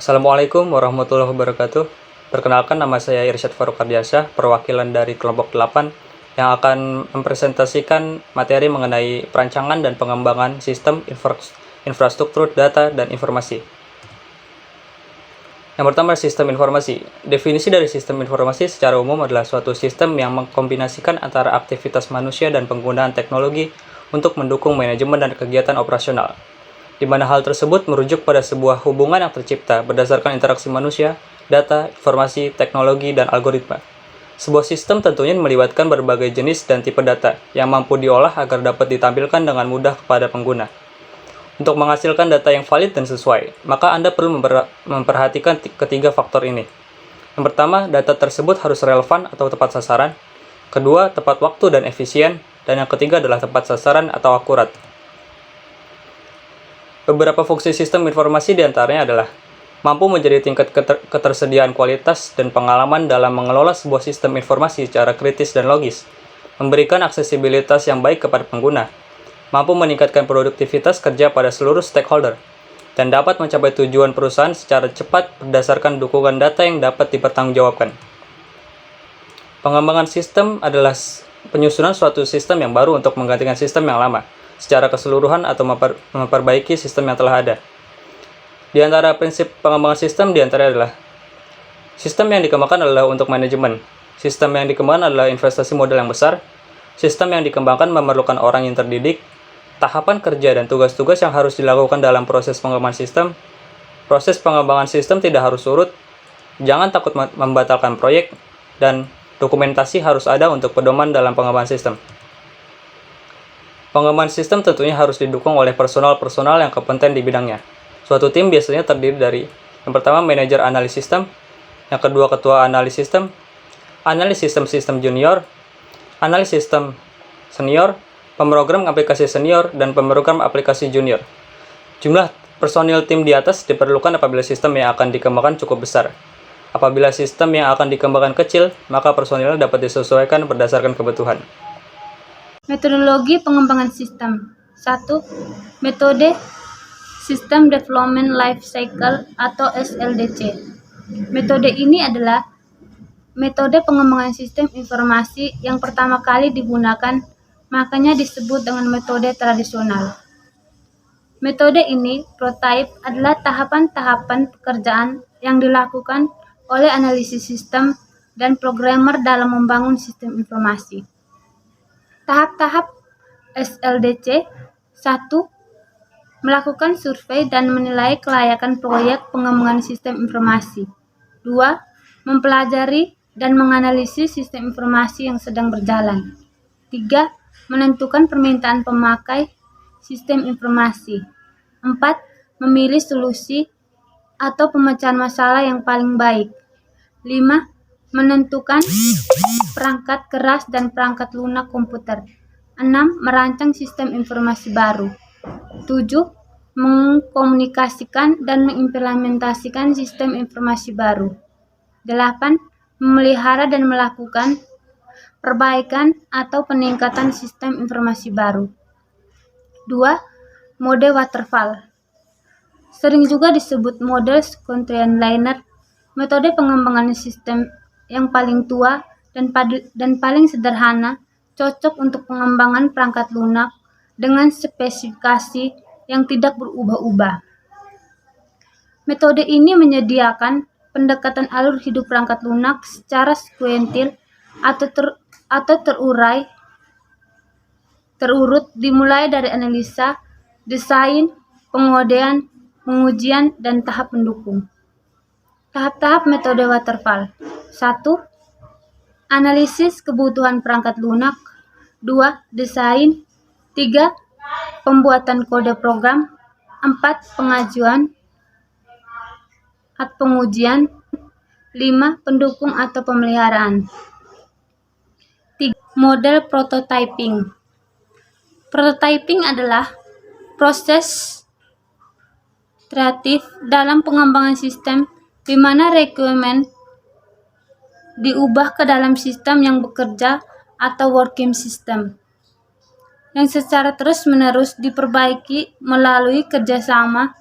Assalamualaikum warahmatullahi wabarakatuh. Perkenalkan, nama saya Irsyad Faruk Ardiansyah, perwakilan dari kelompok 8 yang akan mempresentasikan materi mengenai perancangan dan pengembangan sistem infrastruktur data dan informasi. Yang pertama, sistem informasi. Definisi dari sistem informasi secara umum adalah suatu sistem yang mengkombinasikan antara aktivitas manusia dan penggunaan teknologi untuk mendukung manajemen dan kegiatan operasional, di mana hal tersebut merujuk pada sebuah hubungan yang tercipta berdasarkan interaksi manusia, data, informasi, teknologi, dan algoritma. Sebuah sistem tentunya melibatkan berbagai jenis dan tipe data yang mampu diolah agar dapat ditampilkan dengan mudah kepada pengguna. Untuk menghasilkan data yang valid dan sesuai, maka Anda perlu memperhatikan ketiga faktor ini. Yang pertama, data tersebut harus relevan atau tepat sasaran. Kedua, tepat waktu dan efisien. Dan yang ketiga adalah tepat sasaran atau akurat. Beberapa fungsi sistem informasi diantaranya adalah mampu menjadi tingkat ketersediaan kualitas dan pengalaman dalam mengelola sebuah sistem informasi secara kritis dan logis, memberikan aksesibilitas yang baik kepada pengguna, mampu meningkatkan produktivitas kerja pada seluruh stakeholder, dan dapat mencapai tujuan perusahaan secara cepat berdasarkan dukungan data yang dapat dipertanggungjawabkan. Pengembangan sistem adalah penyusunan suatu sistem yang baru untuk menggantikan sistem yang lama secara keseluruhan atau memperbaiki sistem yang telah ada. Di antara prinsip pengembangan sistem diantaranya adalah sistem yang dikembangkan adalah untuk manajemen, sistem yang dikembangkan adalah investasi modal yang besar, sistem yang dikembangkan memerlukan orang yang terdidik, tahapan kerja dan tugas-tugas yang harus dilakukan dalam proses pengembangan sistem. Proses pengembangan sistem tidak harus surut, jangan takut membatalkan proyek, dan dokumentasi harus ada untuk pedoman dalam pengembangan sistem. Pengembangan sistem tentunya harus didukung oleh personal yang kompeten di bidangnya. Suatu tim biasanya terdiri dari yang pertama manajer analis sistem, yang kedua ketua analis sistem junior, analis sistem senior, pemrogram aplikasi senior, dan pemrogram aplikasi junior. Jumlah personil tim di atas diperlukan apabila sistem yang akan dikembangkan cukup besar. Apabila sistem yang akan dikembangkan kecil, maka personilnya dapat disesuaikan berdasarkan kebutuhan. Metodologi pengembangan sistem. 1. Metode System Development Life Cycle atau SLDC. Metode ini adalah metode pengembangan sistem informasi yang pertama kali digunakan, makanya disebut dengan metode tradisional. Metode ini, prototype, adalah tahapan-tahapan pekerjaan yang dilakukan oleh analisis sistem dan programmer dalam membangun sistem informasi. Tahap-tahap SLDC. 1. Melakukan survei dan menilai kelayakan proyek pengembangan sistem informasi. 2. Mempelajari dan menganalisis sistem informasi yang sedang berjalan. 3. Menentukan permintaan pemakai sistem informasi. 4. Memilih solusi atau pemecahan masalah yang paling baik. 5. Menentukan perangkat keras dan perangkat lunak komputer. 6. Merancang sistem informasi baru. 7. Mengkomunikasikan dan mengimplementasikan sistem informasi baru. 8. Memelihara dan melakukan perbaikan atau peningkatan sistem informasi baru. 2. Mode waterfall. Sering juga disebut mode Kontianliner, metode pengembangan sistem yang paling tua dan paling sederhana, cocok untuk pengembangan perangkat lunak dengan spesifikasi yang tidak berubah-ubah. Metode ini menyediakan pendekatan alur hidup perangkat lunak secara sekuentil atau terurut dimulai dari analisa, desain, pengodean, pengujian, dan tahap pendukung. Tahap-tahap metode waterfall. 1. Analisis kebutuhan perangkat lunak. 2. Desain. 3. Pembuatan kode program. 4. Pengajuan atau pengujian. 5. Pendukung atau pemeliharaan. 3. Model prototyping. Prototyping adalah proses iteratif dalam pengembangan sistem di mana requirement diubah ke dalam sistem yang bekerja atau working system, yang secara terus-menerus diperbaiki melalui kerjasama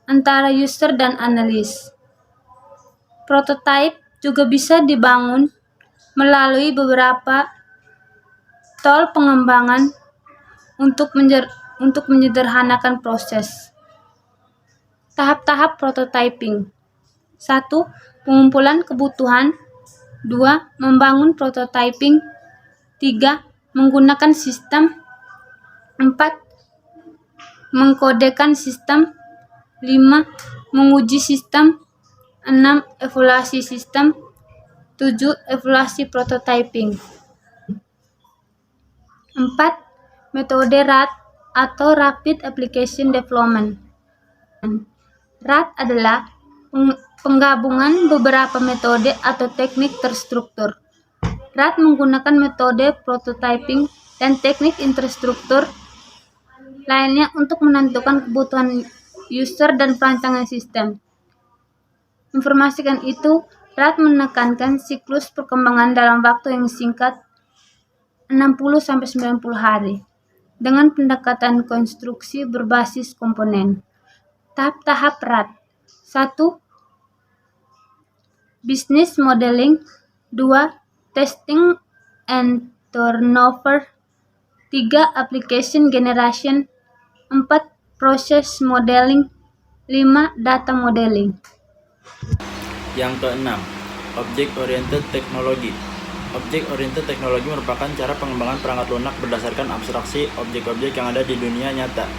antara user dan analis. Prototipe juga bisa dibangun melalui beberapa tol pengembangan untuk menyederhanakan proses. Tahap-tahap prototyping. 1. Pengumpulan kebutuhan. 2. Membangun prototyping. 3. Menggunakan sistem. 4. Mengkodekan sistem. 5. Menguji sistem. 6. Evaluasi sistem. 7. Evaluasi prototyping. 4. Metode RAD atau Rapid Application Development. RAD adalah penggabungan beberapa metode atau teknik terstruktur. RAD menggunakan metode prototyping dan teknik infrastruktur lainnya untuk menentukan kebutuhan user dan perancangan sistem. Informasikan itu, RAD menekankan siklus perkembangan dalam waktu yang singkat 60-90 hari dengan pendekatan konstruksi berbasis komponen. Tahap-tahap RAD. 1. Business modeling. 2. Testing and turnover. 3. Application generation. 4. Process modeling. 5. Data modeling. Yang keenam, Object-Oriented Technology. Object-Oriented Technology merupakan cara pengembangan perangkat lunak berdasarkan abstraksi objek-objek yang ada di dunia nyata.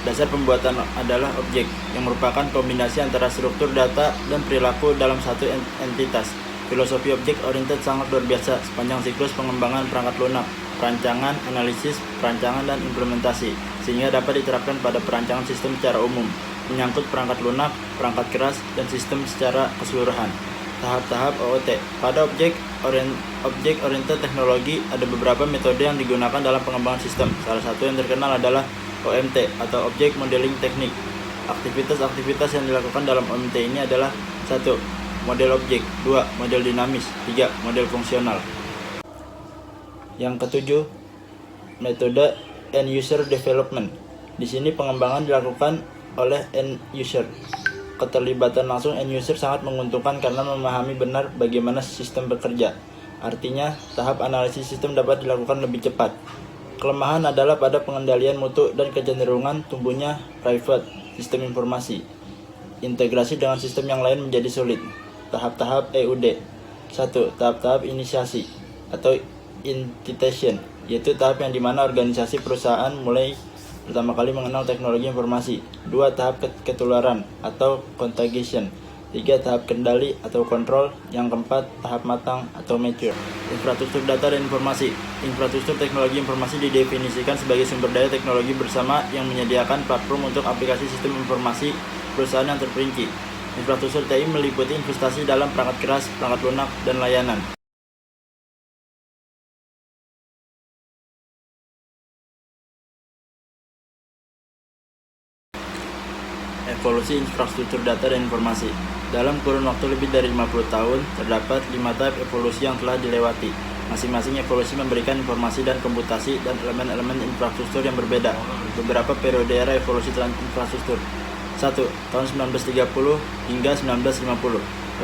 Dasar pembuatan adalah objek, yang merupakan kombinasi antara struktur data dan perilaku dalam satu entitas. Filosofi objek-oriented sangat luar biasa sepanjang siklus pengembangan perangkat lunak, perancangan, analisis, perancangan, dan implementasi, sehingga dapat diterapkan pada perancangan sistem secara umum, menyangkut perangkat lunak, perangkat keras, dan sistem secara keseluruhan. Tahap-tahap OOT. Pada Object-Oriented Technology ada beberapa metode yang digunakan dalam pengembangan sistem. Salah satu yang terkenal adalah OMT atau Object Modeling Technique. Aktivitas-aktivitas yang dilakukan dalam OMT ini adalah 1. Model objek. 2. Model dinamis. 3. Model fungsional. Yang ketujuh, metode End User Development. Di sini pengembangan dilakukan oleh end user. Keterlibatan langsung end user sangat menguntungkan karena memahami benar bagaimana sistem bekerja. Artinya, tahap analisis sistem dapat dilakukan lebih cepat. Kelemahan adalah pada pengendalian mutu dan kecenderungan tumbuhnya private sistem informasi. Integrasi dengan sistem yang lain menjadi sulit. Tahap-tahap EUD. 1. Tahap-tahap inisiasi atau initiation, yaitu tahap yang dimana organisasi perusahaan mulai pertama kali mengenal teknologi informasi. 2. Tahap ketularan atau contagion. 3. Tahap kendali atau kontrol. Yang keempat, tahap matang atau mature. Infrastruktur data dan informasi. Infrastruktur teknologi informasi didefinisikan sebagai sumber daya teknologi bersama yang menyediakan platform untuk aplikasi sistem informasi perusahaan yang terperinci. Infrastruktur TI meliputi investasi dalam perangkat keras, perangkat lunak, dan layanan. Evolusi infrastruktur data dan informasi. Dalam kurun waktu lebih dari 50 tahun, terdapat 5 tahap evolusi yang telah dilewati. Masing-masing evolusi memberikan informasi dan komputasi dan elemen-elemen infrastruktur yang berbeda. Beberapa periode era evolusi infrastruktur. 1. Tahun 1930 hingga 1950.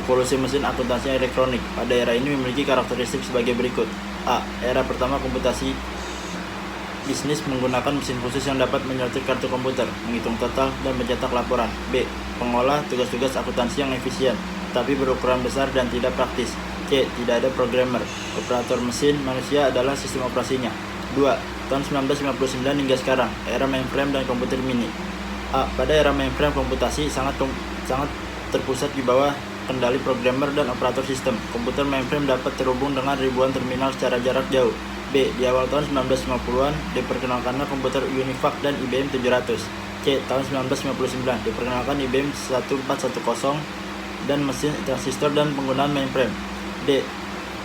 Evolusi mesin akuntansi elektronik. Pada era ini memiliki karakteristik sebagai berikut. A. Era pertama komputasi. Bisnis menggunakan mesin khusus yang dapat menyortir kartu komputer, menghitung total, dan mencetak laporan. B. Pengolah tugas-tugas akuntansi yang efisien, tapi berukuran besar dan tidak praktis. C. Tidak ada programmer. Operator mesin manusia adalah sistem operasinya. 2. Tahun 1959 hingga sekarang, era mainframe dan komputer mini. A. Pada era mainframe, komputasi sangat terpusat di bawah kendali programmer dan operator sistem. Komputer mainframe dapat terhubung dengan ribuan terminal secara jarak jauh. B. Di awal tahun 1950-an diperkenalkannya komputer Univac dan IBM 700. C. Tahun 1959 diperkenalkan IBM 1410 dan mesin transistor dan penggunaan mainframe. D.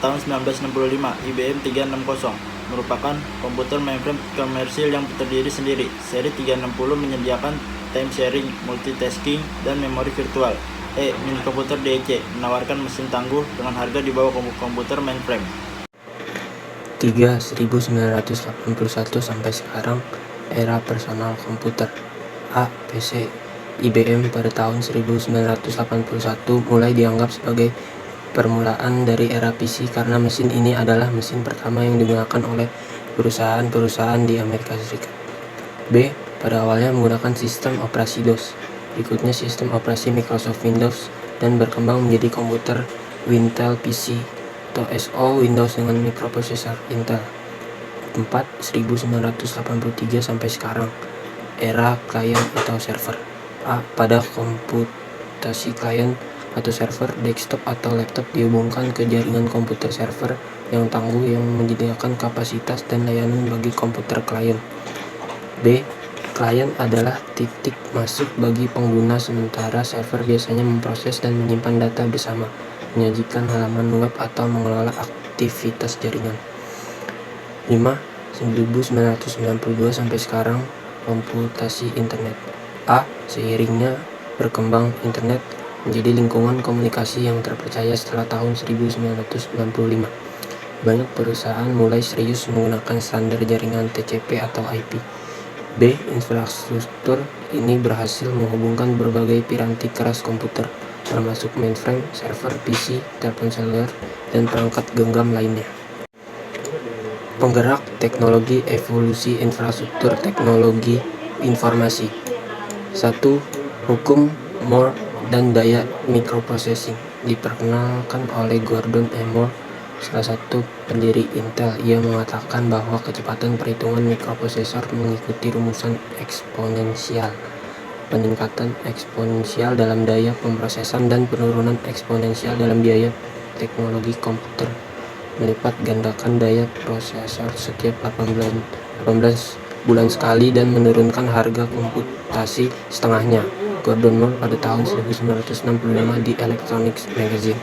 Tahun 1965 IBM 360 merupakan komputer mainframe komersil yang terdiri sendiri. Seri 360 menyediakan time sharing, multitasking, dan memori virtual. E. Mini komputer DEC menawarkan mesin tangguh dengan harga di bawah komputer mainframe. 1981 sampai sekarang, era personal komputer. A. PC. IBM pada tahun 1981 mulai dianggap sebagai permulaan dari era PC karena mesin ini adalah mesin pertama yang digunakan oleh perusahaan-perusahaan di Amerika Serikat. B. Pada awalnya menggunakan sistem operasi DOS, berikutnya sistem operasi Microsoft Windows, dan berkembang menjadi komputer Wintel PC atau SO Windows dengan mikroprosesor Intel. 4. 1983 sampai sekarang, era klien atau server. A. Pada komputasi klien atau server, desktop atau laptop dihubungkan ke jaringan komputer server yang tangguh yang menyediakan kapasitas dan layanan bagi komputer klien. B. Klien adalah titik masuk bagi pengguna, sementara server biasanya memproses dan menyimpan data bersama, menyajikan halaman web atau mengelola aktivitas jaringan. 5. 1992 sampai sekarang, komputasi internet. A. Seiringnya berkembang internet menjadi lingkungan komunikasi yang terpercaya setelah tahun 1995. Banyak perusahaan mulai serius menggunakan standar jaringan TCP atau IP. B. Infrastruktur ini berhasil menghubungkan berbagai piranti keras komputer, termasuk mainframe, server, PC, telepon seluler, dan perangkat genggam lainnya. Penggerak teknologi evolusi infrastruktur teknologi informasi. 1. Hukum Moore dan daya microprocessing diperkenalkan oleh Gordon E. Moore, salah satu pendiri Intel. Ia mengatakan bahwa kecepatan perhitungan mikroprosesor mengikuti rumusan eksponensial, peningkatan eksponensial dalam daya pemrosesan dan penurunan eksponensial dalam biaya teknologi komputer melipat gandakan daya prosesor setiap 18 bulan sekali dan menurunkan harga komputasi setengahnya. Gordon Moore pada tahun 1965 di Electronics Magazine.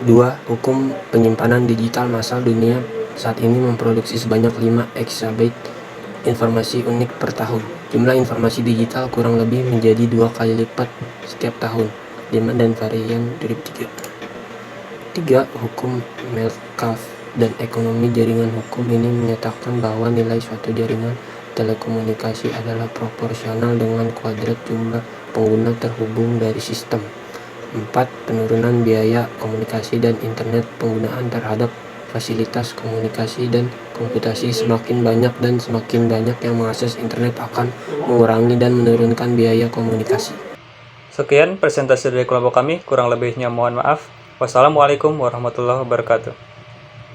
2. Hukum penyimpanan digital massal. Dunia saat ini memproduksi sebanyak 5 exabyte informasi unik per tahun. Jumlah informasi digital kurang lebih menjadi 2 kali lipat setiap tahun. 5 dan varian 2003. 3. Hukum Metcalfe dan ekonomi jaringan. Hukum ini menyatakan bahwa nilai suatu jaringan telekomunikasi adalah proporsional dengan kuadrat jumlah pengguna terhubung dari sistem. 4. Penurunan biaya komunikasi dan internet. Penggunaan terhadap fasilitas komunikasi dan komputasi semakin banyak dan semakin banyak yang mengakses internet akan mengurangi dan menurunkan biaya komunikasi. Sekian presentasi dari kelompok kami, kurang lebihnya mohon maaf. Wassalamualaikum warahmatullahi wabarakatuh.